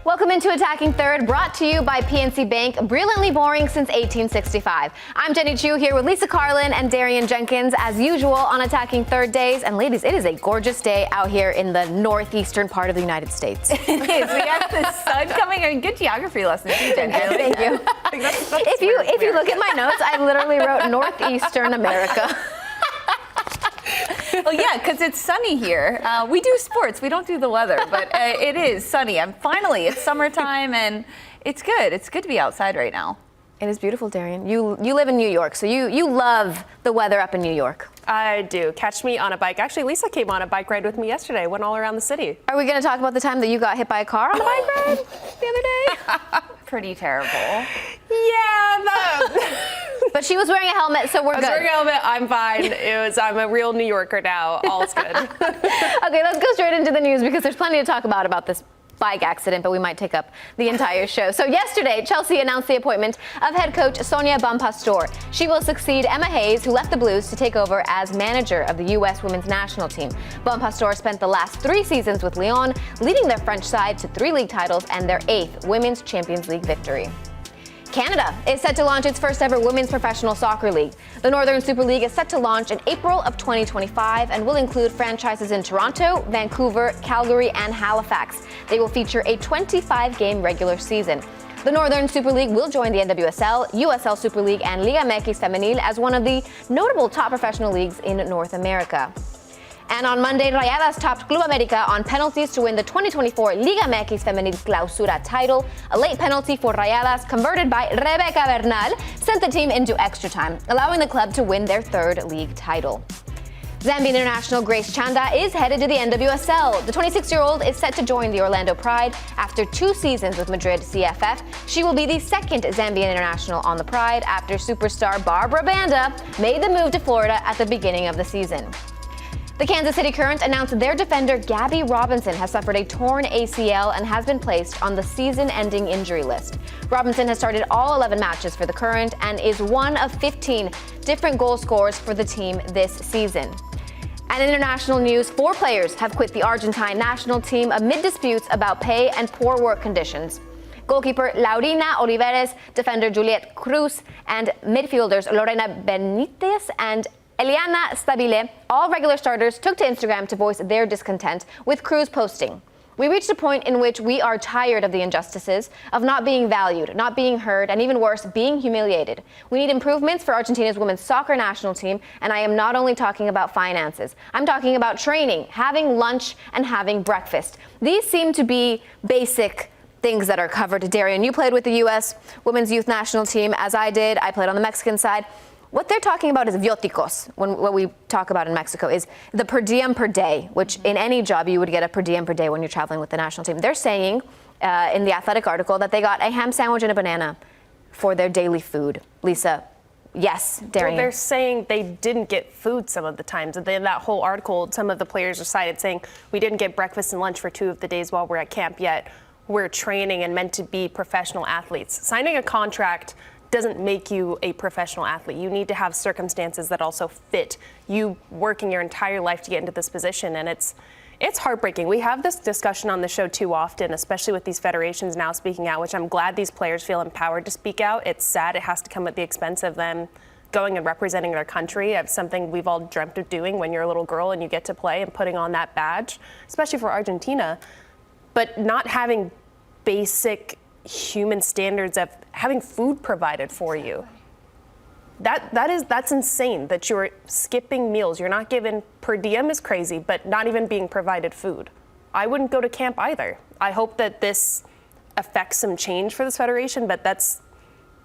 Welcome into Attacking Third, brought to you by PNC Bank, brilliantly boring since 1865. I'm Jenny Chiu here with Lisa Carlin and Darian Jenkins, as usual, on Attacking Third days. And ladies, it is a gorgeous day out here in the northeastern part of the United States. It is. We have the sun coming in. Good geography lesson, too, Jenny. Thank you. If you look at my notes, I literally wrote northeastern America. Well, yeah, because it's sunny here. We do sports. We don't do the weather, but it is sunny. And finally, it's summertime, and it's good. It's good to be outside right now. It is beautiful, Darian. You live in New York, so you love the weather up in New York. I do. Catch me on a bike. Actually, Lisa came on a bike ride with me yesterday. Went all around the city. Are we going to talk about the time that you got hit by a car on a bike ride the other day? Pretty terrible. Yeah, But she was wearing a helmet, so we're good. I was wearing a helmet. I'm fine. I'm a real New Yorker now. All's good. Okay, let's go straight into the news because there's plenty to talk about this bike accident, but we might take up the entire show. So yesterday, Chelsea announced the appointment of head coach Sonia Bonpastor. She will succeed Emma Hayes, who left the Blues to take over as manager of the U.S. women's national team. Bonpastor spent the last 3 seasons with Lyon, leading their French side to 3 league titles and their 8th Women's Champions League victory. Canada is set to launch its first ever women's professional soccer league. The Northern Super League is set to launch in April of 2025 and will include franchises in Toronto, Vancouver, Calgary, and Halifax. They will feature a 25-game regular season. The Northern Super League will join the NWSL, USL Super League, and Liga MX Femenil as one of the notable top professional leagues in North America. And on Monday, Rayadas topped Club America on penalties to win the 2024 Liga MX Femenil Clausura title. A late penalty for Rayadas, converted by Rebeca Bernal, sent the team into extra time, allowing the club to win their 3rd league title. Zambian international Grace Chanda is headed to the NWSL. The 26-year-old is set to join the Orlando Pride after 2 seasons with Madrid CFF. She will be the 2nd Zambian international on the Pride after superstar Barbra Banda made the move to Florida at the beginning of the season. The Kansas City Current announced their defender Gabby Robinson has suffered a torn ACL and has been placed on the season-ending injury list. Robinson has started all 11 matches for the Current and is one of 15 different goal scorers for the team this season. And in international news, 4 players have quit the Argentine national team amid disputes about pay and poor work conditions. Goalkeeper Laurina Oliveres, defender Juliette Cruz, and midfielders Lorena Benitez and Eliana Stabile, all regular starters, took to Instagram to voice their discontent, with Cruz posting, "We reached a point in which we are tired of the injustices, of not being valued, not being heard, and even worse, being humiliated. We need improvements for Argentina's women's soccer national team, and I am not only talking about finances. I'm talking about training, having lunch, and having breakfast." These seem to be basic things that are covered. Darian, you played with the U.S. women's youth national team, as I did. I played on the Mexican side. What they're talking about is viáticos. What we talk about in Mexico is the per diem per day, which in any job you would get a per diem per day when you're traveling with the national team. They're saying in the Athletic article that they got a ham sandwich and a banana for their daily food. Lisa, yes, Darian. Well, they're saying they didn't get food some of the times. And then that whole article, some of the players are cited saying, we didn't get breakfast and lunch for 2 of the days while we're at camp, yet we're training and meant to be professional athletes. Signing a contract doesn't make you a professional athlete. You need to have circumstances that also fit you working your entire life to get into this position. And it's heartbreaking. We have this discussion on the show too often, especially with these federations now speaking out, which I'm glad these players feel empowered to speak out. It's sad it has to come at the expense of them going and representing their country. It's something we've all dreamt of doing when you're a little girl and you get to play and putting on that badge, especially for Argentina. But not having basic human standards of having food provided for you. That's insane that you're skipping meals. You're not given per diem is crazy, but not even being provided food. I wouldn't go to camp either. I hope that this affects some change for this federation, but that's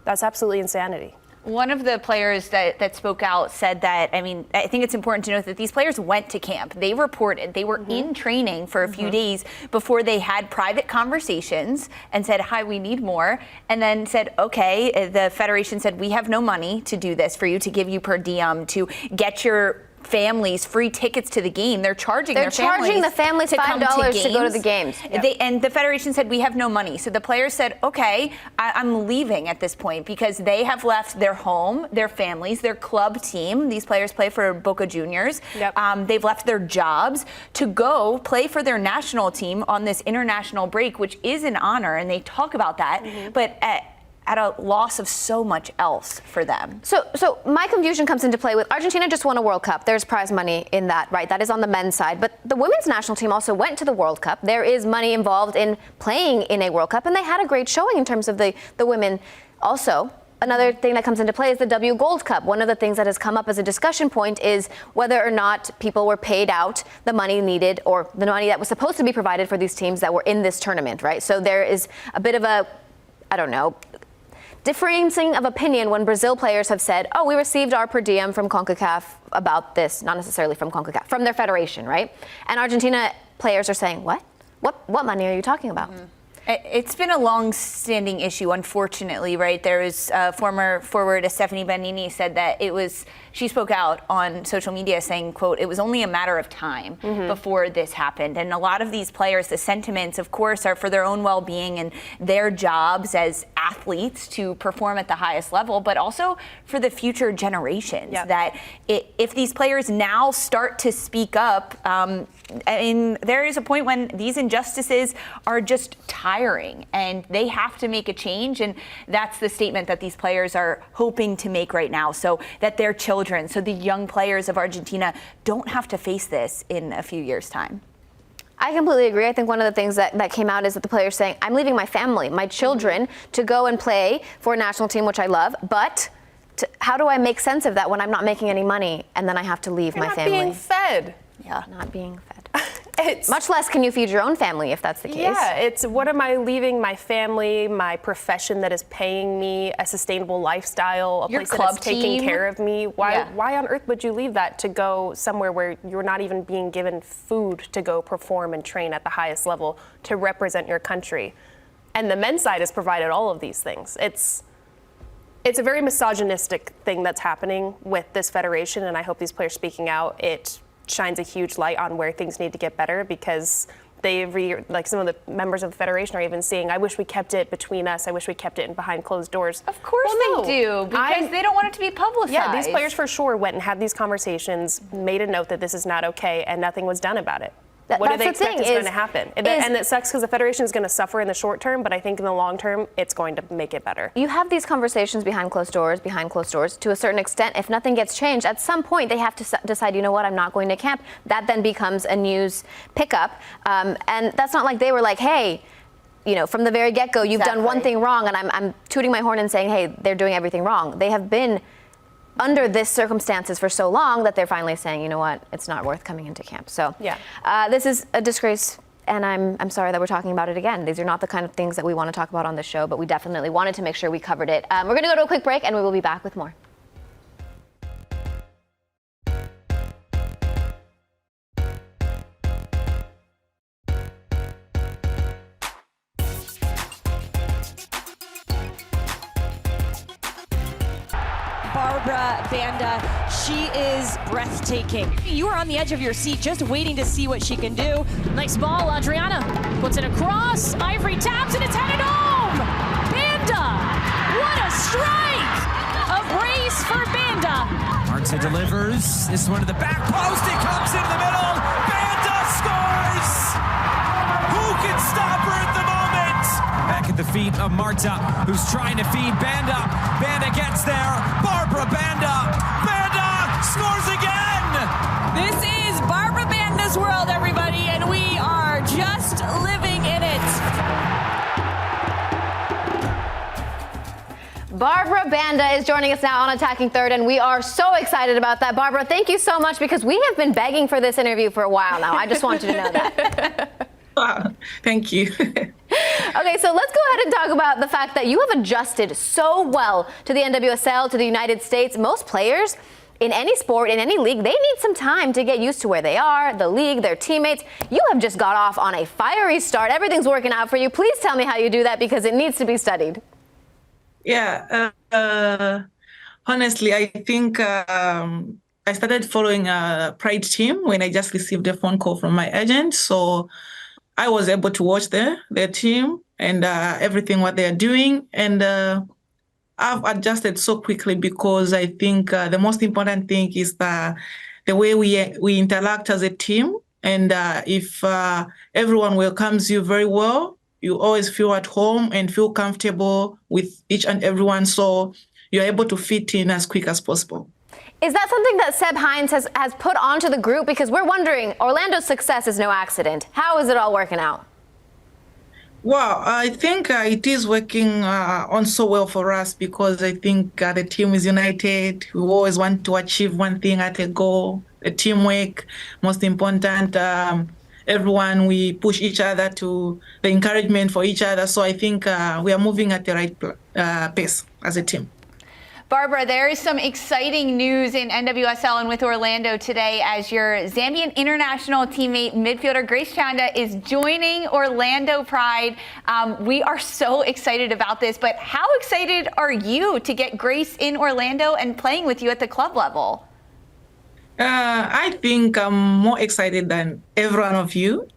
absolutely insanity. One of the players that spoke out said that, I mean, I think it's important to note that these players went to camp. They reported. They were in training for a few days before they had private conversations and said, hi, we need more. And then said, okay, the federation said, we have no money to do this for you, to give you per diem, to get your families free tickets to the game. They're charging the families $5 to go to the games. Yep. And the federation said, we have no money. So the players said, okay, I'm leaving at this point because they have left their home, their families, their club team. These players play for Boca Juniors. Yep. They've left their jobs to go play for their national team on this international break, which is an honor, and they talk about that, but at a loss of so much else for them. So my confusion comes into play with Argentina just won a World Cup. There's prize money in that, right? That is on the men's side. But the women's national team also went to the World Cup. There is money involved in playing in a World Cup, and they had a great showing in terms of the women also. Another thing that comes into play is the W Gold Cup. One of the things that has come up as a discussion point is whether or not people were paid out the money needed or the money that was supposed to be provided for these teams that were in this tournament, right? So there is a bit of a, I don't know, differing of opinion when Brazil players have said, oh, we received our per diem from CONCACAF about this, not necessarily from CONCACAF, from their federation, right? And Argentina players are saying, what? What money are you talking about? It's been a long-standing issue, unfortunately, right? There was former forward Stephanie Benini said that she spoke out on social media saying, quote, it was only a matter of time before this happened. And a lot of these players, the sentiments, of course, are for their own well-being and their jobs as athletes to perform at the highest level, but also for the future generations. Yep. That if these players now start to speak up, there is a point when these injustices are just tiring and they have to make a change. And that's the statement that these players are hoping to make right now, so that their children, so the young players of Argentina don't have to face this in a few years' time. I completely agree. I think one of the things that came out is that the players saying, I'm leaving my family, my children, to go and play for a national team, which I love, but how do I make sense of that when I'm not making any money and then I have to leave my family? Not being fed. Yeah, not being fed. Much less can you feed your own family if that's the case. Yeah, it's what am I leaving my family, my profession that is paying me a sustainable lifestyle, a Your place club that's taking team. care of me. Why on earth would you leave that to go somewhere where you're not even being given food to go perform and train at the highest level to represent your country? And the men's side has provided all of these things. It's a very misogynistic thing that's happening with this federation, and I hope these players speaking out, it shines a huge light on where things need to get better, because some of the members of the federation are even saying, I wish we kept it between us. I wish we kept it in behind closed doors. Of course they do, because they don't want it to be publicized. Yeah, these players for sure went and had these conversations, made a note that this is not okay, and nothing was done about it. What do they expect is going to happen? And it sucks because the federation is going to suffer in the short term, but I think in the long term, it's going to make it better. You have these conversations behind closed doors, to a certain extent. If nothing gets changed, at some point they have to decide, you know what, I'm not going to camp. That then becomes a news pickup. And that's not like they were like, hey, from the very get-go, you've done one thing wrong, and I'm tooting my horn and saying, hey, they're doing everything wrong. They have been under this circumstances for so long that they're finally saying, you know what, it's not worth coming into camp. So this is a disgrace, and I'm sorry that we're talking about it again. These are not the kind of things that we want to talk about on the show, but we definitely wanted to make sure we covered it. We're going to go to a quick break, and we will be back with more. Barbra, Banda, she is breathtaking. You are on the edge of your seat just waiting to see what she can do. Nice ball, Adriana puts it across, Ivory taps and it's headed home! Banda! What a strike! A brace for Banda! Marta delivers, this one to the back post, it comes into the middle, Banda scores! Who can stop her at the moment? Back at the feet of Marta, who's trying to feed Banda. Banda gets there, Barbra Banda. Banda scores again! This is Barbra Banda's world, everybody, and we are just living in it. Barbra Banda is joining us now on Attacking Third, and we are so excited about that. Barbra, thank you so much, because we have been begging for this interview for a while now. I just want you to know that. Wow, thank you. Okay, so let's go ahead and talk about the fact that you have adjusted so well to the NWSL, to the United States. Most players in any sport, in any league, they need some time to get used to where they are, the league, their teammates. You have just got off on a fiery start. Everything's working out for you. Please tell me how you do that, because it needs to be studied. Yeah, honestly, I think I I started following a Pride team when I just received a phone call from my agent. So I was able to watch their team and everything what they're doing. And I've adjusted so quickly because I think the most important thing is the way we interact as a team. And if everyone welcomes you very well, you always feel at home and feel comfortable with each and everyone. So you're able to fit in as quick as possible. Is that something that Seb Hines has put onto the group? Because we're wondering, Orlando's success is no accident. How is it all working out? Well, I think it is working on so well for us because I think the team is united. We always want to achieve one thing at a go. The teamwork, most important. Everyone, we push each other to the encouragement for each other. So I think we are moving at the right pace as a team. Barbra, there is some exciting news in NWSL and with Orlando today as your Zambian international teammate midfielder Grace Chanda is joining Orlando Pride. We are so excited about this, but how excited are you to get Grace in Orlando and playing with you at the club level? I think I'm more excited than every one of you.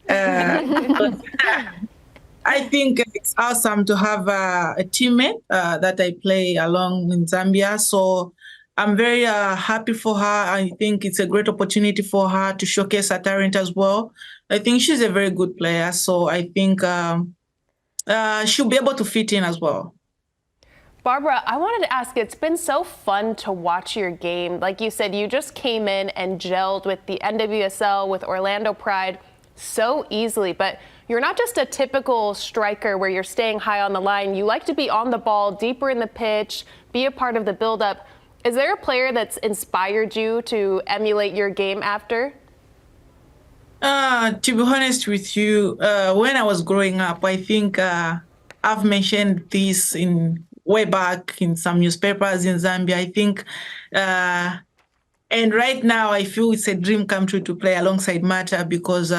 I think it's awesome to have a teammate that I play along in Zambia. So I'm very happy for her. I think it's a great opportunity for her to showcase her talent as well. I think she's a very good player. So I think she'll be able to fit in as well. Barbra, I wanted to ask, it's been so fun to watch your game. Like you said, you just came in and gelled with the NWSL, with Orlando Pride so easily. But you're not just a typical striker where you're staying high on the line. You like to be on the ball, deeper in the pitch, be a part of the build-up. Is there a player that's inspired you to emulate your game after? To be honest with you, when I was growing up, I think I've mentioned this way back in some newspapers in Zambia. I think, and right now I feel it's a dream come true to play alongside Mata because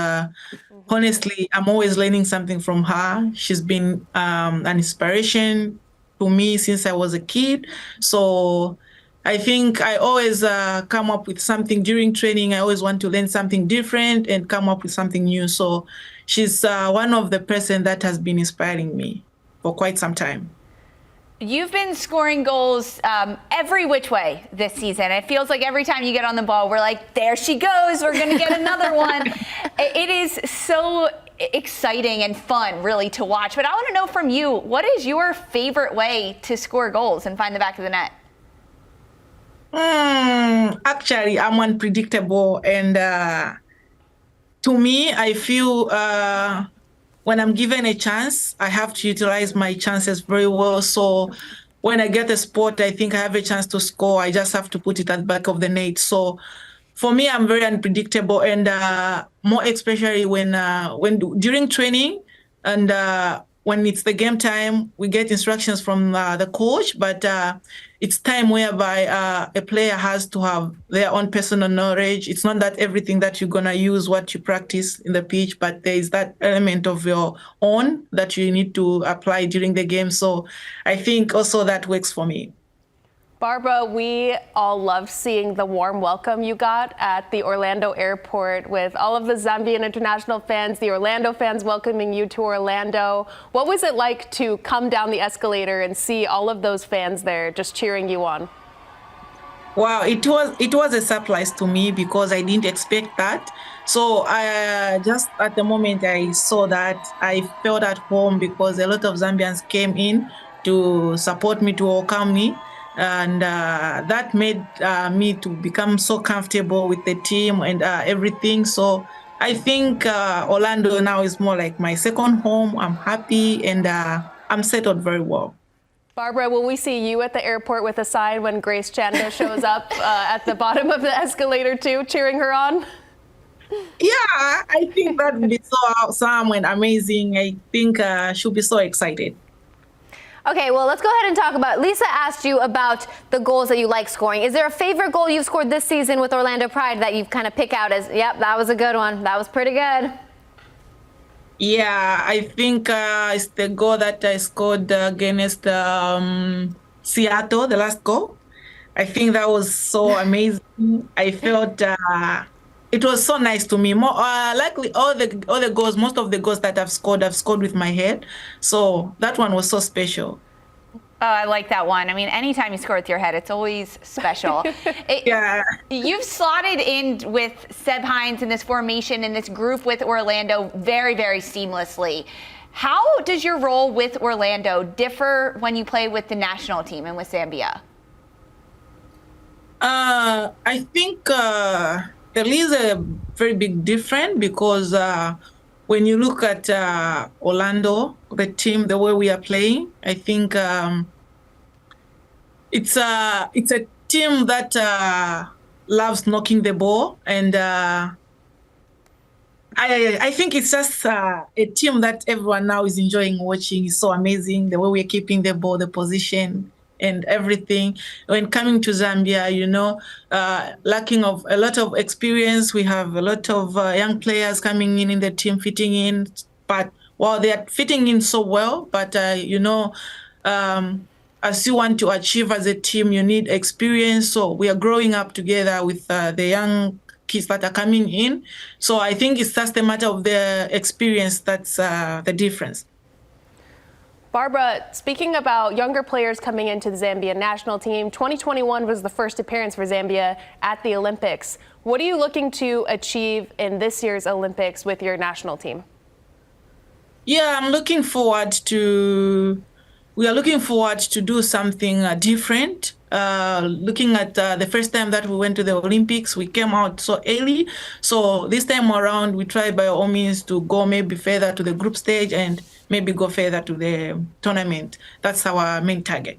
honestly, I'm always learning something from her. She's been an inspiration to me since I was a kid. So I think I always come up with something during training. I always want to learn something different and come up with something new. So she's one of the person that has been inspiring me for quite some time. You've been scoring goals every which way this season. It feels like every time you get on the ball, we're like, there she goes. We're going to get another one. It is so exciting and fun, really, to watch. But I want to know from you, what is your favorite way to score goals and find the back of the net? Actually, I'm unpredictable. And to me, I feel when I'm given a chance, I have to utilize my chances very well. So when I get a spot, I think I have a chance to score. I just have to put it at the back of the net. So for me, I'm very unpredictable, and more especially when during training and when it's the game time, we get instructions from the coach, but it's time whereby a player has to have their own personal knowledge. It's not that everything that you're going to use what you practice in the pitch, but there is that element of your own that you need to apply during the game. So I think also that works for me. Barbra, we all loved seeing the warm welcome you got at the Orlando airport with all of the Zambian international fans, the Orlando fans welcoming you to Orlando. What was it like to come down the escalator and see all of those fans there just cheering you on? Wow, it was a surprise to me because I didn't expect that. So I just at the moment I saw that, I felt at home because a lot of Zambians came in to support me, to welcome me. And that made me to become so comfortable with the team and everything. So I think Orlando now is more like my second home. I'm happy and I'm settled very well. Barbra, will we see you at the airport with a sign when Grace Chanda shows up at the bottom of the escalator too, cheering her on? Yeah, I think that would be so awesome and amazing. I think she'll be so excited. Okay, well, let's go ahead and talk about, Lisa asked you about the goals that you like scoring. Is there a favorite goal you've scored this season with Orlando Pride that you kind of pick out as, yep, that was a good one. That was pretty good. Yeah, I think it's the goal that I scored against Seattle, the last goal. I think that was so amazing. I felt it was so nice to me. More likely, all the goals, most of the goals that I've scored with my head. So that one was so special. Oh, I like that one. I mean, anytime you score with your head, it's always special. Yeah. You've slotted in with Seb Hines in this formation, in this group with Orlando very, very seamlessly. How does your role with Orlando differ when you play with the national team and with Zambia? I think there is a very big difference because when you look at Orlando, the team, the way we are playing, I think it's a team that loves knocking the ball, and I think it's just a team that everyone now is enjoying watching. It's so amazing the way we're keeping the ball, the position, and everything. When coming to Zambia, lacking of a lot of experience, we have a lot of young players coming in the team, fitting in. But while they are fitting in so well, but as you want to achieve as a team, you need experience. So we are growing up together with the young kids that are coming in. So I think it's just a matter of the experience that's the difference. Barbra, speaking about younger players coming into the Zambia national team, 2021 was the first appearance for Zambia at the Olympics. What are you looking to achieve in this year's Olympics with your national team? Yeah, we are looking forward to do something different. Looking at the first time that we went to the Olympics, we came out so early. So this time around, we try by all means to go maybe further to the group stage and maybe go further to the tournament. That's our main target.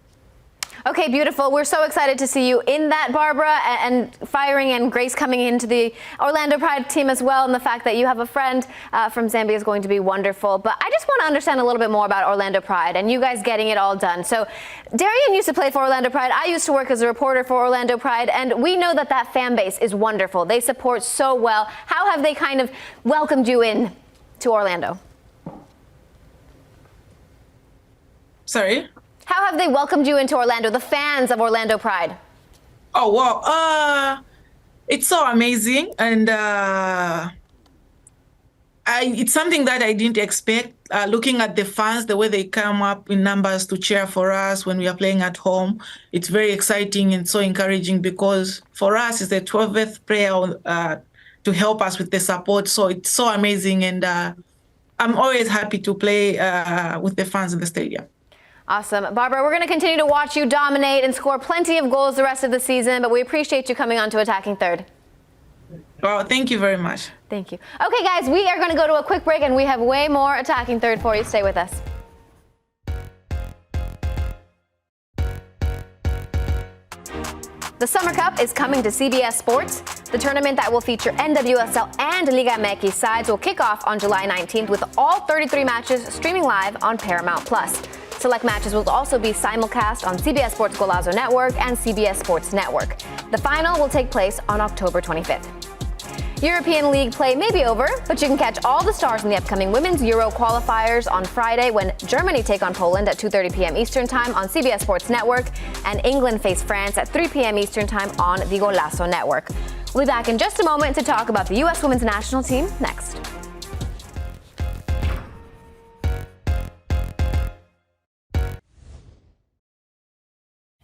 Okay, beautiful. We're so excited to see you in that, Barbra, and firing, and Grace coming into the Orlando Pride team as well. And the fact that you have a friend from Zambia is going to be wonderful. But I just want to understand a little bit more about Orlando Pride and you guys getting it all done. So Darian used to play for Orlando Pride. I used to work as a reporter for Orlando Pride. And we know that that fan base is wonderful. They support so well. How have they kind of welcomed you in to Orlando? Sorry? How have they welcomed you into Orlando, the fans of Orlando Pride? Oh, wow. It's so amazing. And it's something that I didn't expect. Looking at the fans, the way they come up in numbers to cheer for us when we are playing at home, it's very exciting and so encouraging because for us, it's the 12th player to help us with the support. So it's so amazing. And I'm always happy to play with the fans in the stadium. Awesome. Barbra, we're going to continue to watch you dominate and score plenty of goals the rest of the season, but we appreciate you coming on to Attacking Third. Well, thank you very much. Thank you. Okay, guys, we are going to go to a quick break, and we have way more Attacking Third for you. Stay with us. The Summer Cup is coming to CBS Sports. The tournament that will feature NWSL and Liga MX sides will kick off on July 19th with all 33 matches streaming live on Paramount+. Select matches will also be simulcast on CBS Sports Golazo Network and CBS Sports Network. The final will take place on October 25th. European League play may be over, but you can catch all the stars in the upcoming Women's Euro qualifiers on Friday when Germany take on Poland at 2:30 p.m. Eastern Time on CBS Sports Network and England face France at 3 p.m. Eastern Time on the Golazo Network. We'll be back in just a moment to talk about the U.S. Women's National Team next.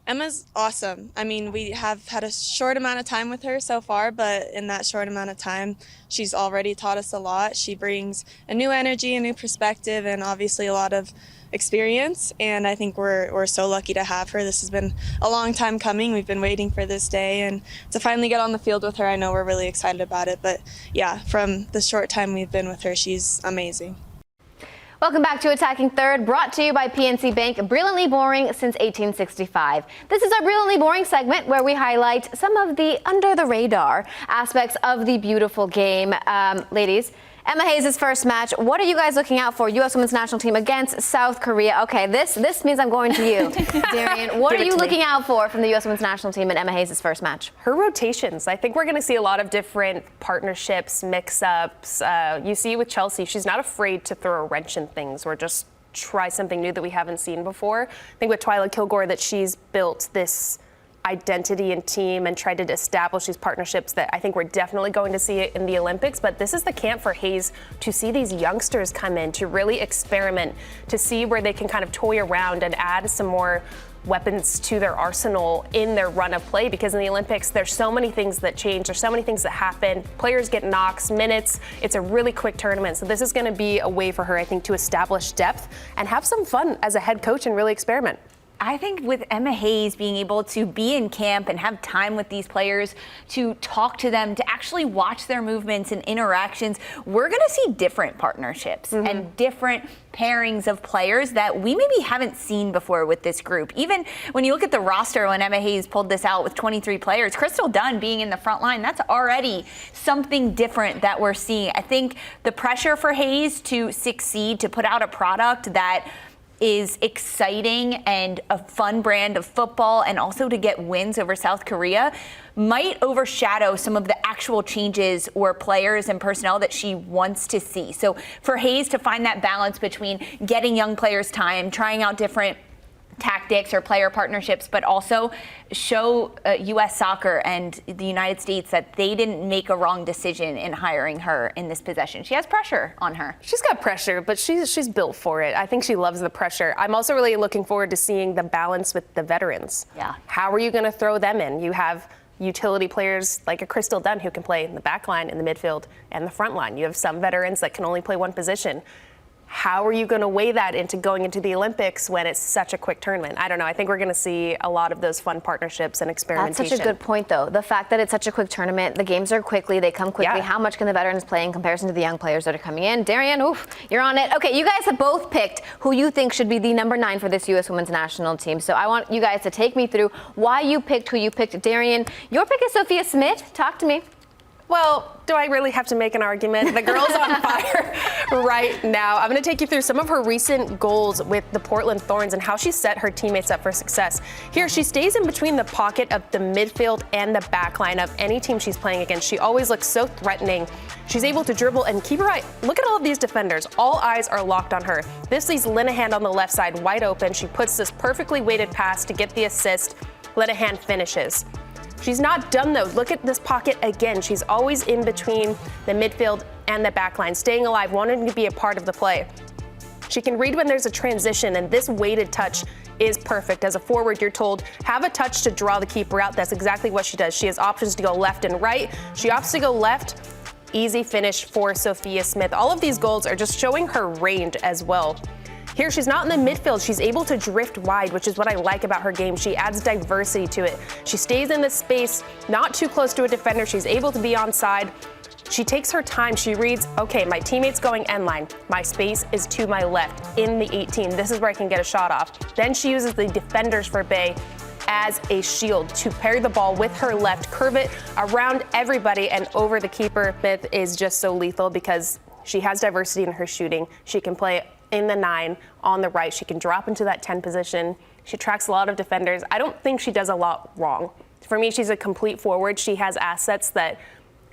Emma's awesome. I mean, we have had a short amount of time with her so far, but in that short amount of time, she's already taught us a lot. She brings a new energy, a new perspective, and obviously a lot of experience. And I think we're so lucky to have her. This has been a long time coming. We've been waiting for this day, and to finally get on the field with her, I know we're really excited about it. But yeah, from the short time we've been with her, she's amazing. Welcome back to Attacking Third, brought to you by PNC Bank, brilliantly boring since 1865. This is our Brilliantly Boring segment where we highlight some of the under-the-radar aspects of the beautiful game. Ladies, Emma Hayes' first match. What are you guys looking out for? U.S. Women's National Team against South Korea. Okay, this means I'm going to you. Darian, what are you looking out for from the U.S. Women's National Team in Emma Hayes' first match? Her rotations. I think we're going to see a lot of different partnerships, mix-ups. You see with Chelsea, she's not afraid to throw a wrench in things or just try something new that we haven't seen before. I think with Twyla Kilgore that she's built this identity and team and tried to establish these partnerships that I think we're definitely going to see it in the Olympics. But this is the camp for Hayes to see these youngsters come in, to really experiment, to see where they can kind of toy around and add some more weapons to their arsenal in their run of play, because in the Olympics there's so many things that change, there's so many things that happen, players get knocks, minutes, it's a really quick tournament. So this is going to be a way for her, I think, to establish depth and have some fun as a head coach and really experiment. I think with Emma Hayes being able to be in camp and have time with these players, to talk to them, to actually watch their movements and interactions, we're going to see different partnerships and different pairings of players that we maybe haven't seen before with this group. Even when you look at the roster, when Emma Hayes pulled this out with 23 players, Crystal Dunn being in the front line, that's already something different that we're seeing. I think the pressure for Hayes to succeed, to put out a product that is exciting and a fun brand of football, and also to get wins over South Korea, might overshadow some of the actual changes or players and personnel that she wants to see. So for Hayes to find that balance between getting young players time, trying out different tactics or player partnerships, but also show U.S. soccer and the United States that they didn't make a wrong decision in hiring her in this position. She has pressure on her. She's got pressure, but she's built for it. I think she loves the pressure. I'm also really looking forward to seeing the balance with the veterans. Yeah. How are you going to throw them in? You have utility players like a Crystal Dunn who can play in the back line, in the midfield, and the front line. You have some veterans that can only play one position. How are you going to weigh that into going into the Olympics when it's such a quick tournament? I don't know. I think we're going to see a lot of those fun partnerships and experimentation. That's such a good point, though. The fact that it's such a quick tournament, the games are quickly, they come quickly. Yeah. How much can the veterans play in comparison to the young players that are coming in? Darian, oof, you're on it. Okay, you guys have both picked who you think should be the number 9 for this U.S. women's national team. So I want you guys to take me through why you picked who you picked. Darian, your pick is Sophia Smith. Talk to me. Well, do I really have to make an argument? The girl's on fire right now. I'm going to take you through some of her recent goals with the Portland Thorns and how she set her teammates up for success. Here, she stays in between the pocket of the midfield and the back line of any team she's playing against. She always looks so threatening. She's able to dribble and keep her eye. Look at all of these defenders. All eyes are locked on her. This leaves Linehan on the left side wide open. She puts this perfectly weighted pass to get the assist. Linehan finishes. She's not done though. Look at this pocket again. She's always in between the midfield and the back line, staying alive, wanting to be a part of the play. She can read when there's a transition, and this weighted touch is perfect. As a forward, you're told, have a touch to draw the keeper out. That's exactly what she does. She has options to go left and right. She opts to go left. Easy finish for Sophia Smith. All of these goals are just showing her range as well. Here, she's not in the midfield. She's able to drift wide, which is what I like about her game. She adds diversity to it. She stays in the space, not too close to a defender. She's able to be onside. She takes her time. She reads, okay, my teammate's going end line. My space is to my left in the 18. This is where I can get a shot off. Then she uses the defenders for Bay as a shield to parry the ball with her left, curve it around everybody and over the keeper. Smith is just so lethal because she has diversity in her shooting. She can play in the 9 on the right. She can drop into that 10 position. She tracks a lot of defenders. I don't think she does a lot wrong. For me, she's a complete forward. She has assets that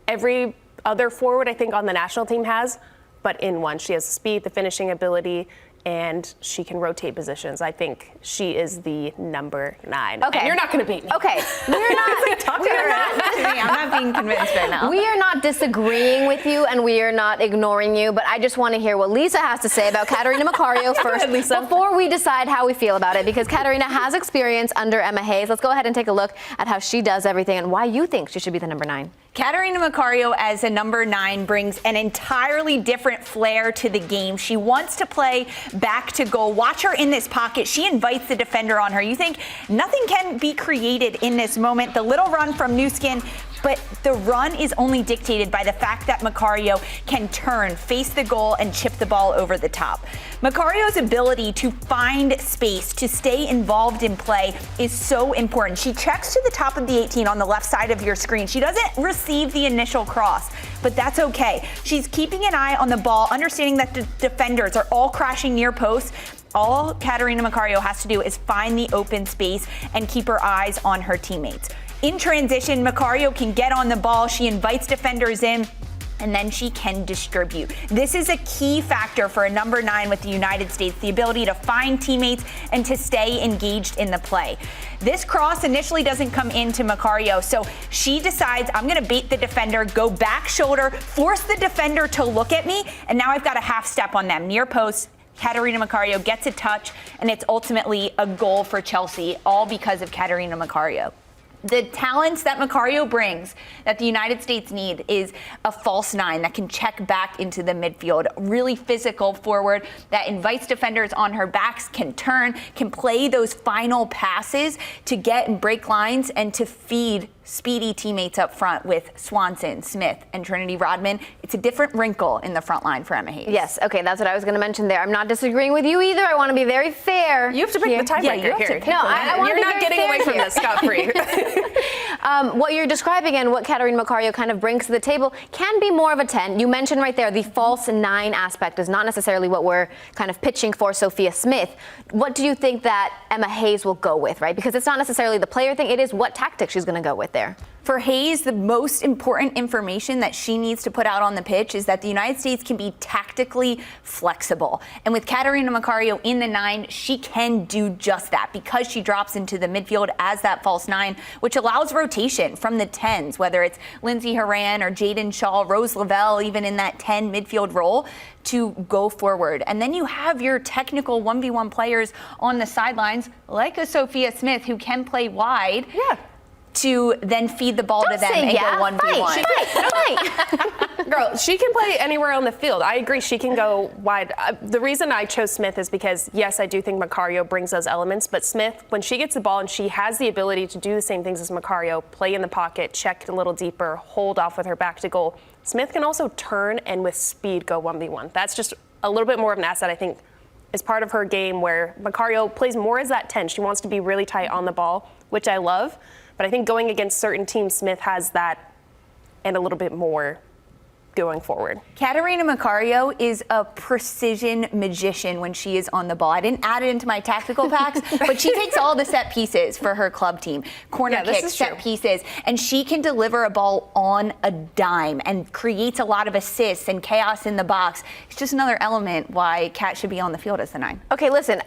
every other forward I think on the national team has, but in one. She has the speed, the finishing ability, and she can rotate positions. I think she is the number 9. Okay. And you're not going to beat me. Okay. I'm not being convinced right now. We are not disagreeing with you, and we are not ignoring you, but I just want to hear what Lisa has to say about Catarina Macario first ahead, Lisa. before we decide how we feel about it, because Catarina has experience under Emma Hayes. Let's go ahead and take a look at how she does everything and why you think she should be the number 9. Catarina Macario as a number 9 brings an entirely different flair to the game. She wants to play back to goal. Watch her in this pocket. She invites the defender on her. You think nothing can be created in this moment. The little run from Newskin, but the run is only dictated by the fact that Macario can turn, face the goal, and chip the ball over the top. Macario's ability to find space, to stay involved in play is so important. She checks to the top of the 18 on the left side of your screen. She doesn't receive the initial cross, but that's okay. She's keeping an eye on the ball, understanding that the defenders are all crashing near post. All Catarina Macario has to do is find the open space and keep her eyes on her teammates. In transition, Macario can get on the ball. She invites defenders in. and then she can distribute. This is a key factor for a number 9 with the United States, the ability to find teammates and to stay engaged in the play. This cross initially doesn't come into Macario, so she decides, I'm gonna bait the defender, go back shoulder, force the defender to look at me, and now I've got a half step on them, near post. Catarina Macario gets a touch, and it's ultimately a goal for Chelsea, all because of Catarina Macario. The talents that Macario brings that the United States need is a false 9 that can check back into the midfield, really physical forward that invites defenders on her backs, can turn, can play those final passes to get and break lines and to feed speedy teammates up front with Swanson, Smith, and Trinity Rodman. It's a different wrinkle in the front line for Emma Hayes. Yes, okay, that's what I was going to mention there. I'm not disagreeing with you either. I want to be very fair. You have to pick the tiebreaker here. No, I want to be You're not getting away from this scot-free. What you're describing and what Catarina Macario kind of brings to the table can be more of a 10. You mentioned right there the false 9 aspect is not necessarily what we're kind of pitching for Sophia Smith. What do you think that Emma Hayes will go with, right? Because it's not necessarily the player thing, it is what tactic she's going to go with there. For Hayes, the most important information that she needs to put out on the pitch is that the United States can be tactically flexible. And with Catarina Macario in the 9, she can do just that because she drops into the midfield as that false 9, which allows rotation from the 10s, whether it's Lindsay Horan or Jaden Shaw, Rose Lavelle, even in that 10 midfield role, to go forward. And then you have your technical 1v1 players on the sidelines, like a Sophia Smith, who can play wide. Yeah. To then feed the ball to them and go 1v1. Girl, she can play anywhere on the field. I agree, she can go wide. The reason I chose Smith is because, yes, I do think Macario brings those elements, but Smith, when she gets the ball and she has the ability to do the same things as Macario, play in the pocket, check a little deeper, hold off with her back to goal, Smith can also turn and with speed go 1v1. That's just a little bit more of an asset, I think, is part of her game where Macario plays more as that 10. She wants to be really tight on the ball, which I love. But I think going against certain teams, Smith has that and a little bit more going forward. Catarina Macario is a precision magician when she is on the ball. I didn't add it into my tactical packs, but she takes all the set pieces for her club team. Corner kicks, set pieces, and she can deliver a ball on a dime and creates a lot of assists and chaos in the box. It's just another element why Cat should be on the field as the 9. Okay, listen,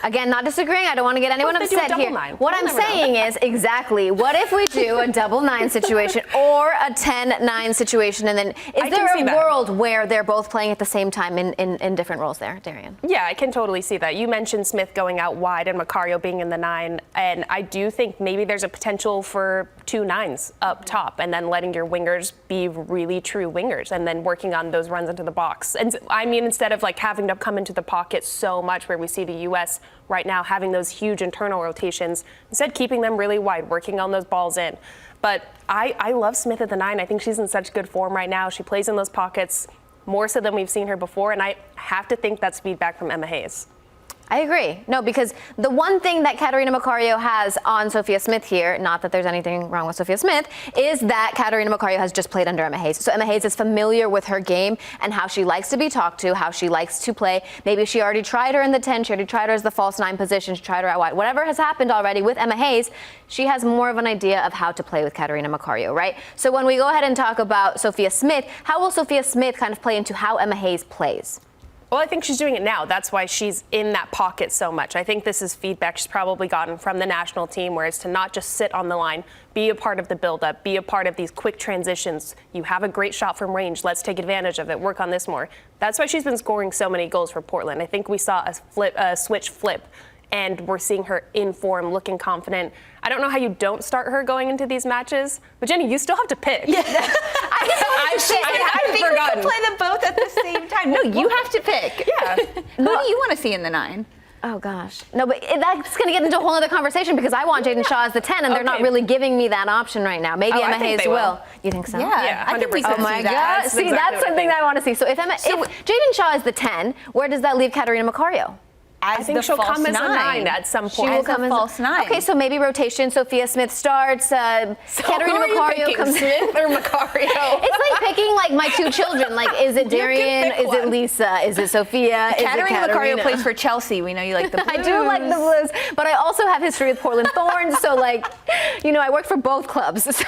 again, not disagreeing. I don't want to get anyone upset here. What I'm saying is exactly, what if we do a double 9 situation or a 10-9 situation, and then is there a world where they're both playing at the same time in different roles there, Darian? Yeah, I can totally see that. You mentioned Smith going out wide and Macario being in the 9, and I do think maybe there's a potential for 2 9s up top and then letting your wingers be really true wingers and then working on those runs into the box. And I mean, instead of like having to come into the pocket so much where we see the U.S. right now having those huge internal rotations, instead keeping them really wide, working on those balls in. But I love Smith at the 9. I think she's in such good form right now. She plays in those pockets more so than we've seen her before, and I have to think that's feedback from Emma Hayes. I agree. No, because the one thing that Catarina Macario has on Sophia Smith here, not that there's anything wrong with Sophia Smith, is that Catarina Macario has just played under Emma Hayes. So Emma Hayes is familiar with her game and how she likes to be talked to, how she likes to play. Maybe she already tried her in the 10, she already tried her as the false 9 position, she tried her out wide. Whatever has happened already with Emma Hayes, she has more of an idea of how to play with Catarina Macario, right? So when we go ahead and talk about Sophia Smith, how will Sophia Smith kind of play into how Emma Hayes plays? Well, I think she's doing it now. That's why she's in that pocket so much. I think this is feedback she's probably gotten from the national team, where it's to not just sit on the line, be a part of the build-up, be a part of these quick transitions. You have a great shot from range. Let's take advantage of it. Work on this more. That's why she's been scoring so many goals for Portland. I think we saw a switch flip, and we're seeing her in form, looking confident. I don't know how you don't start her going into these matches, but Jenny, you still have to pick. Yeah. I think we can play them both at the same time. No, you have to pick. Yeah. Who do you want to see in the 9? Oh, gosh. No, but that's going to get into a whole other conversation because I want Jaden Shaw as the 10, and they're not really giving me that option right now. Maybe Emma Hayes will. You think so? Yeah, I think we oh, my God. See, that's something that I want to see. So if Jaden Shaw is the 10, where does that leave Catarina Macario? I think she'll come as a 9 at some point. She will come as a false 9. Okay, so maybe rotation. Sophia Smith starts. Catarina Macario comes Smith or Macario. It's like picking like my 2 children. Like, is it Darian? Is it Lisa? Is it Sophia? Catarina Macario plays for Chelsea. We know you like the Blues. I do like the Blues, but I also have history with Portland Thorns. So like, I work for both clubs. So.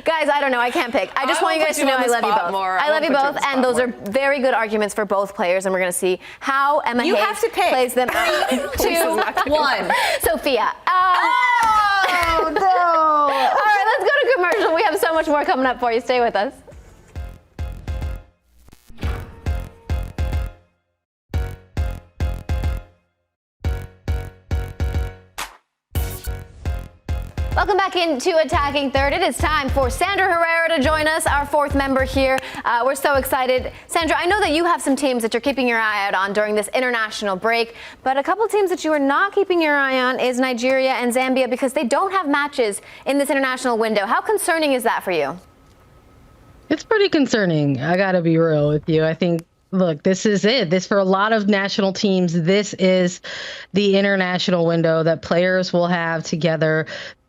Guys, I don't know. I can't pick. I just want you guys to know I love you both. I love you both, and those are very good arguments for both players, and we're going to see how Emma Hayes plays them out. 2, 1. Sophia. Oh, no. All right, let's go to commercial. We have so much more coming up for you. Stay with us. Welcome back into Attacking Third. It is time for Sandra Herrera to join us, our 4th member here. We're so excited. Sandra, I know that you have some teams that you're keeping your eye out on during this international break, but a couple teams that you are not keeping your eye on is Nigeria and Zambia because they don't have matches in this international window. How concerning is that for you? It's pretty concerning. I got to be real with you. I think, look, this is it. This, for a lot of national teams, this is the international window that players will have together,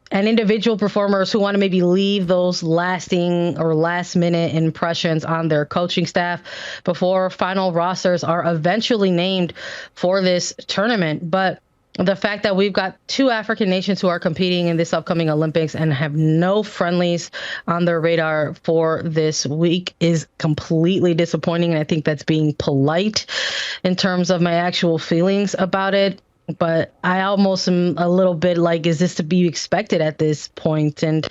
and individual performers who want to maybe leave those lasting or last-minute impressions on their coaching staff before final rosters are eventually named for this tournament. But the fact that we've got 2 African nations who are competing in this upcoming Olympics and have no friendlies on their radar for this week is completely disappointing. And I think that's being polite in terms of my actual feelings about it. But I almost am a little bit like, is this to be expected at this point? And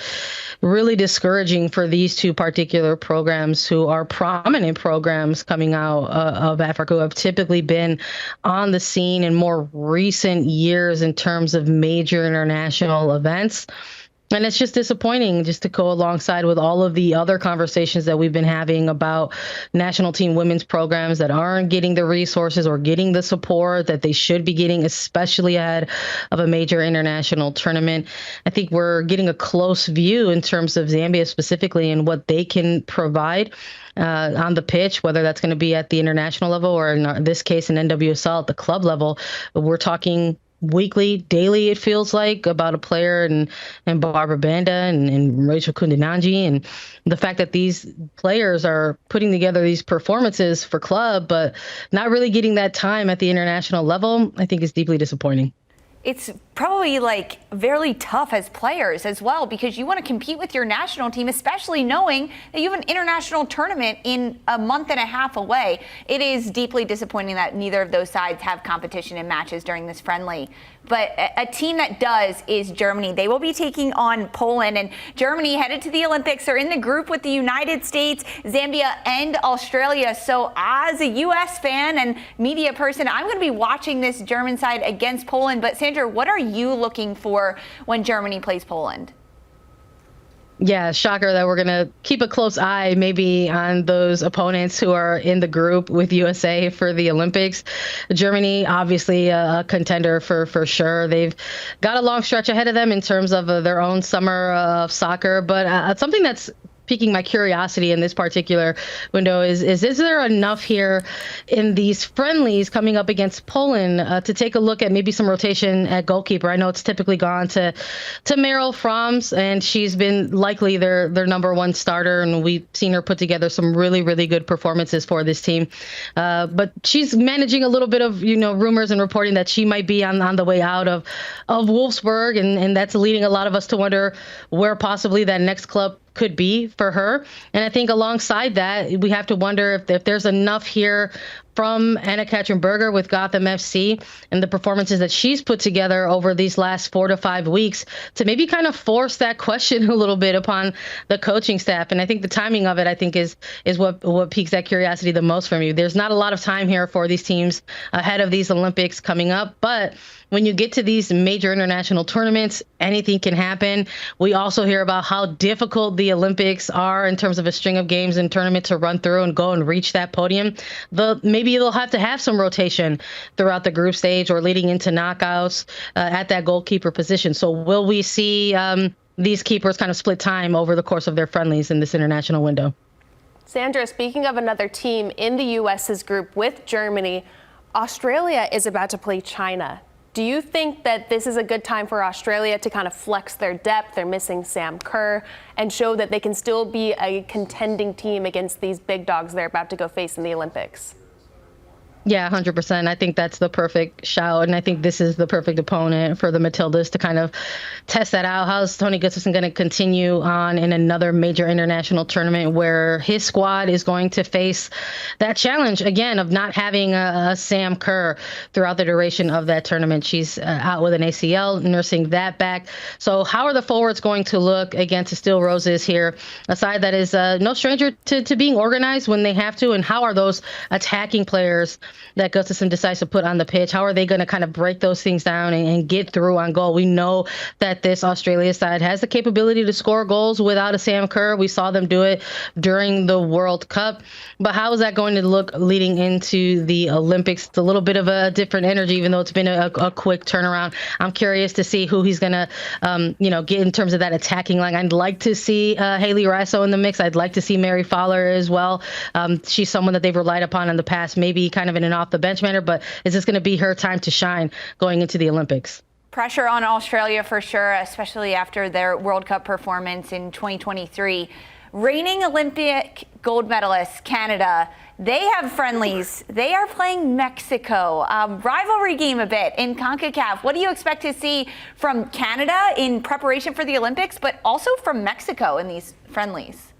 really discouraging for these 2 particular programs who are prominent programs coming out of Africa, who have typically been on the scene in more recent years in terms of major international events. And it's just disappointing just to go alongside with all of the other conversations that we've been having about national team women's programs that aren't getting the resources or getting the support that they should be getting, especially ahead of a major international tournament. I think we're getting a close view in terms of Zambia specifically and what they can provide on the pitch, whether that's going to be at the international level or in this case in NWSL at the club level. We're talking weekly, daily, it feels like, about a player and Barbra Banda and Rachel Kundananji, and the fact that these players are putting together these performances for club, but not really getting that time at the international level, I think is deeply disappointing. It's probably like very tough as players as well, because you want to compete with your national team, especially knowing that you have an international tournament in a month and a half away. It is deeply disappointing that neither of those sides have competition in matches during this friendly. But a team that does is Germany. They will be taking on Poland, and Germany headed to the Olympics. They're in the group with the United States, Zambia, and Australia. So as a U.S. fan and media person, I'm going to be watching this German side against Poland. But Sandra, what are you looking for when Germany plays Poland? Yeah, shocker that we're going to keep a close eye maybe on those opponents who are in the group with USA for the Olympics. Germany, obviously a contender for sure. They've got a long stretch ahead of them in terms of their own summer of soccer. But something that's piquing my curiosity in this particular window is there enough here in these friendlies coming up against Poland to take a look at maybe some rotation at goalkeeper? I know it's typically gone to Meryl Fromms, and she's been likely their number 1 starter, and we've seen her put together some really, really good performances for this team. But she's managing a little bit of, rumors and reporting that she might be on the way out of Wolfsburg, and that's leading a lot of us to wonder where possibly that next club could be for her. And I think alongside that, we have to wonder if there's enough here from Anna-Katrin Berger with Gotham FC and the performances that she's put together over these last 4 to 5 weeks to maybe kind of force that question a little bit upon the coaching staff. And I think the timing of it, I think, is what piques that curiosity the most for me. There's not a lot of time here for these teams ahead of these Olympics coming up, but when you get to these major international tournaments, anything can happen. We also hear about how difficult the Olympics are in terms of a string of games and tournament to run through and go and reach that podium. Maybe they'll have to have some rotation throughout the group stage or leading into knockouts at that goalkeeper position. So will we see these keepers kind of split time over the course of their friendlies in this international window? Sandra, speaking of another team in the U.S.'s group with Germany, Australia is about to play China. Do you think that this is a good time for Australia to kind of flex their depth? They're missing Sam Kerr, and show that they can still be a contending team against these big dogs they're about to go face in the Olympics. Yeah, 100%. I think that's the perfect shout, and I think this is the perfect opponent for the Matildas to kind of test that out. How's Tony Gustafson going to continue on in another major international tournament where his squad is going to face that challenge again of not having a Sam Kerr throughout the duration of that tournament? She's out with an ACL, nursing that back. So how are the forwards going to look against the Steel Roses here, a side that is no stranger to being organized when they have to, and how are those attacking players that Gustafson decides to put on the pitch, how are they going to kind of break those things down and get through on goal? We know that this Australia side has the capability to score goals without a Sam Kerr. We saw them do it during the World Cup. But how is that going to look leading into the Olympics? It's a little bit of a different energy, even though it's been a quick turnaround. I'm curious to see who he's going to, get in terms of that attacking line. I'd like to see Haley Rasso in the mix. I'd like to see Mary Fowler as well. She's someone that they've relied upon in the past, maybe kind of in an off-the-bench manner, but is this going to be her time to shine going into the Olympics? Pressure on Australia for sure, especially after their World Cup performance in 2023. Reigning Olympic gold medalists, Canada, they have friendlies. They are playing Mexico. Rivalry game a bit in CONCACAF. What do you expect to see from Canada in preparation for the Olympics, but also from Mexico in these friendlies?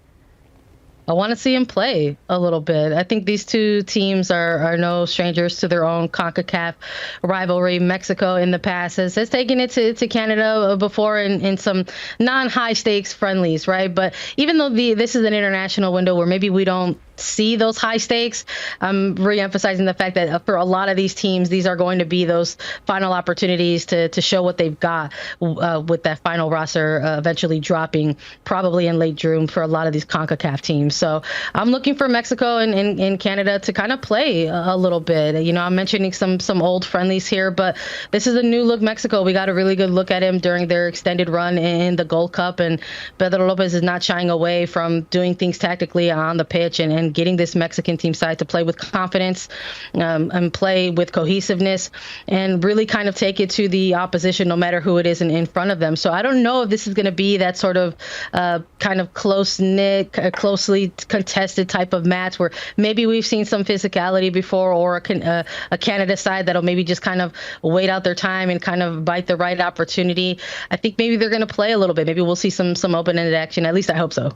I want to see him play a little bit. I think these two teams are no strangers to their own CONCACAF rivalry. Mexico in the past has taken it to Canada before in some non-high stakes friendlies, right? But even though this is an international window where maybe we don't see those high stakes, I'm re-emphasizing the fact that for a lot of these teams, these are going to be those final opportunities to show what they've got with that final roster eventually dropping probably in late June for a lot of these CONCACAF teams. So I'm looking for Mexico and Canada to kind of play a little bit. I'm mentioning some old friendlies here, but this is a new look Mexico. We got a really good look at him during their extended run in the Gold Cup, and Pedro Lopez is not shying away from doing things tactically on the pitch and getting this Mexican team side to play with confidence and play with cohesiveness and really kind of take it to the opposition, no matter who it is in front of them. So I don't know if this is going to be that sort of kind of close-knit, closely contested type of match where maybe we've seen some physicality before, or a Canada side that'll maybe just kind of wait out their time and kind of bite the right opportunity. I think maybe they're going to play a little bit. Maybe we'll see some open-ended action. At least I hope so.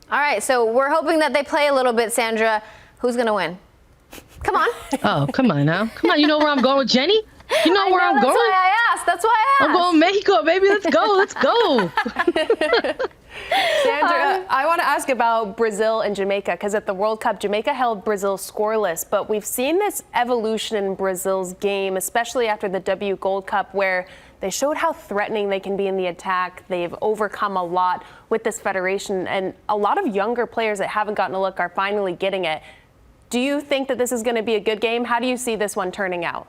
All right, so we're hoping that they play a little bit, Sandra. Who's going to win? Come on. Oh, come on now. Come on, you know where I'm going with Jenny? You know where I'm going? That's why I asked. I'm going Mexico, baby. Let's go. Let's go. Sandra, I want to ask about Brazil and Jamaica, because at the World Cup, Jamaica held Brazil scoreless, but we've seen this evolution in Brazil's game, especially after the W Gold Cup, where they showed how threatening they can be in the attack. They've overcome a lot with this federation, and a lot of younger players that haven't gotten a look are finally getting it. Do you think that this is going to be a good game? How do you see this one turning out?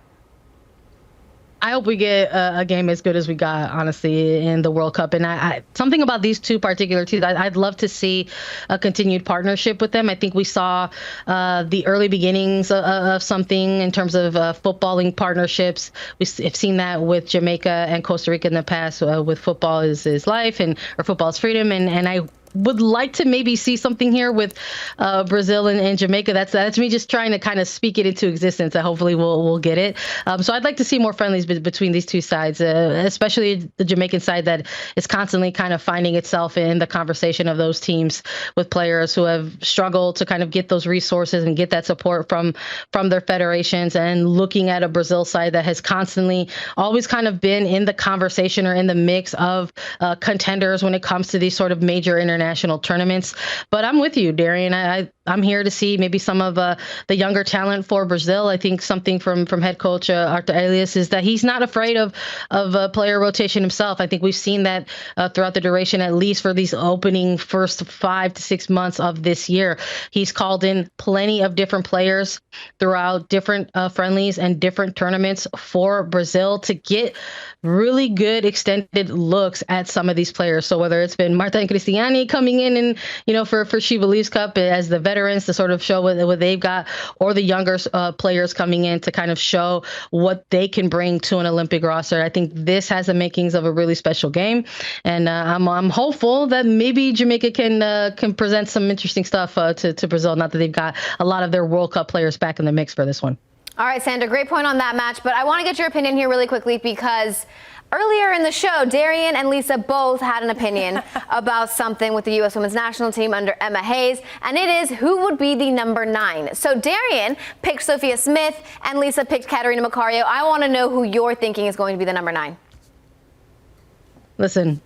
I hope we get a game as good as we got, honestly, in the World Cup. And I something about these two particular teams, I'd love to see a continued partnership with them. I think we saw the early beginnings of something in terms of footballing partnerships. We've seen that with Jamaica and Costa Rica in the past with football is life or football is freedom. And I would like to maybe see something here with Brazil and Jamaica. That's me just trying to kind of speak it into existence. Hopefully we'll get it. So I'd like to see more friendlies between these two sides, especially the Jamaican side that is constantly kind of finding itself in the conversation of those teams with players who have struggled to kind of get those resources and get that support from their federations, and looking at a Brazil side that has constantly always kind of been in the conversation or in the mix of contenders when it comes to these sort of major international tournaments. But I'm with you, Darian. I'm here to see maybe some of the younger talent for Brazil. I think something from head coach Arthur Elias is that he's not afraid of player rotation himself. I think we've seen that throughout the duration, at least for these opening first 5 to 6 months of this year. He's called in plenty of different players throughout different friendlies and different tournaments for Brazil to get really good extended looks at some of these players. So whether it's been Marta and Cristiani coming in and, for She Believes Cup as the veteran veterans to sort of show what they've got, or the younger players coming in to kind of show what they can bring to an Olympic roster. I think this has the makings of a really special game, and I'm hopeful that maybe Jamaica can present some interesting stuff to Brazil. Not that they've got a lot of their World Cup players back in the mix for this one. All right, Sandra, great point on that match, but I want to get your opinion here really quickly because earlier in the show, Darian and Lisa both had an opinion about something with the U.S. Women's National Team under Emma Hayes, and it is who would be the number 9. So Darian picked Sophia Smith, and Lisa picked Catarina Macario. I want to know who you're thinking is going to be the number 9. Listen,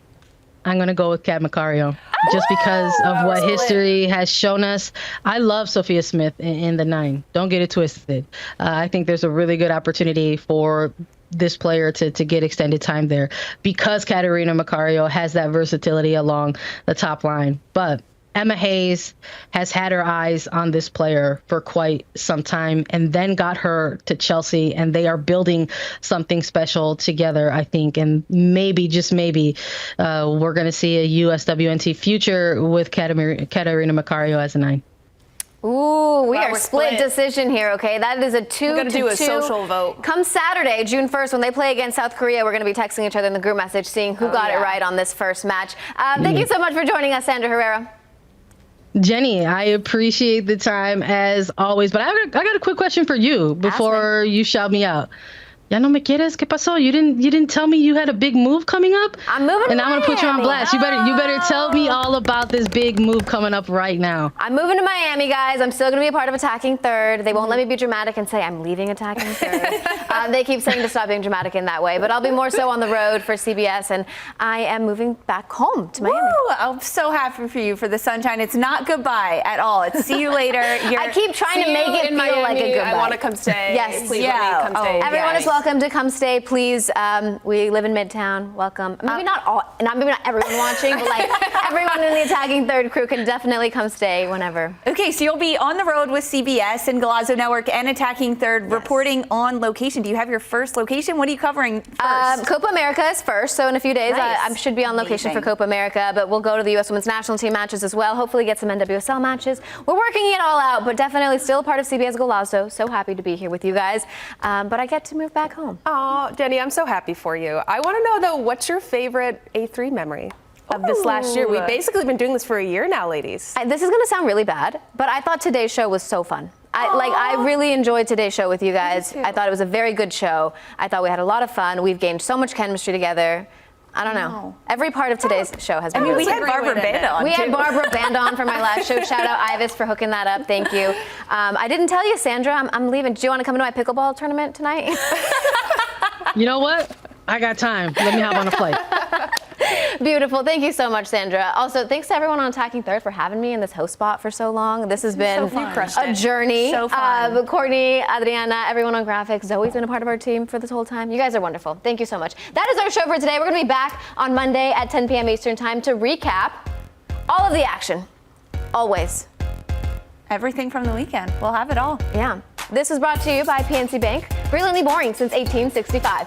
I'm going to go with Cat Macario just because of what history has shown us. I love Sophia Smith in the 9. Don't get it twisted. I think there's a really good opportunity for this player to get extended time there because Catarina Macario has that versatility along the top line. But Emma Hayes has had her eyes on this player for quite some time and then got her to Chelsea, and they are building something special together, I think. And maybe, just maybe, we're going to see a USWNT future with Catarina Macario as a 9. Ooh, we are split decision here, okay? That is a 2-2. We're going to do a social vote. Come Saturday, June 1st, when they play against South Korea, we're going to be texting each other in the group message, seeing who got it right on this first match. Thank you so much for joining us, Sandra Herrera. Jenny, I appreciate the time as always, but I got a quick question for you before you shout me out. Ya no me quieres? ¿Qué pasó? You didn't tell me you had a big move coming up? I'm moving to And I'm going to put you on blast. You better tell me all about this big move coming up right now. I'm moving to Miami, guys. I'm still going to be a part of Attacking Third. They won't let me be dramatic and say I'm leaving Attacking Third. They keep saying to stop being dramatic in that way, but I'll be more so on the road for CBS, and I am moving back home to Miami. Woo! I'm so happy for you, for the sunshine. It's not goodbye at all. It's see you later. I keep trying to make it feel like a goodbye. I want to come stay. Yes. Please let me come stay. Everyone is welcome to come stay, please. We live in Midtown. Welcome. Maybe not everyone watching, but like everyone in the Attacking Third crew can definitely come stay whenever. Okay, so you'll be on the road with CBS and Galazzo Network and Attacking Third, reporting on location. Do you have your first location? What are you covering first? Copa America is first, so in a few days I should be on location for Copa America, but we'll go to the U.S. Women's National Team matches as well, hopefully get some NWSL matches. We're working it all out, but definitely still a part of CBS Galazzo. So happy to be here with you guys, but I get to move back home. Oh, Jenny, I'm so happy for you. I want to know, though, what's your favorite A3 memory of this last year? We've basically been doing this for a year now, ladies. This is going to sound really bad, but I thought today's show was so fun. I really enjoyed today's show with you guys. I thought it was a very good show. I thought we had a lot of fun. We've gained so much chemistry together. I don't know. Every part of today's show has been we had Barbra Banda on. We had Barbra Banda on for my last show. Shout out Ivis for hooking that up. Thank you. I didn't tell you, Sandra, I'm leaving. Do you want to come to my pickleball tournament tonight? You know what? I got time. Let me hop on a flight. Beautiful. Thank you so much, Sandra. Also, thanks to everyone on Attacking Third for having me in this host spot for so long. This has been a journey. So fun. Courtney, Adriana, everyone on graphics, Zoe's been a part of our team for this whole time. You guys are wonderful. Thank you so much. That is our show for today. We're going to be back on Monday at 10 p.m. Eastern Time to recap all of the action. Always. Everything from the weekend. We'll have it all. Yeah. This was brought to you by PNC Bank. Brilliantly boring since 1865.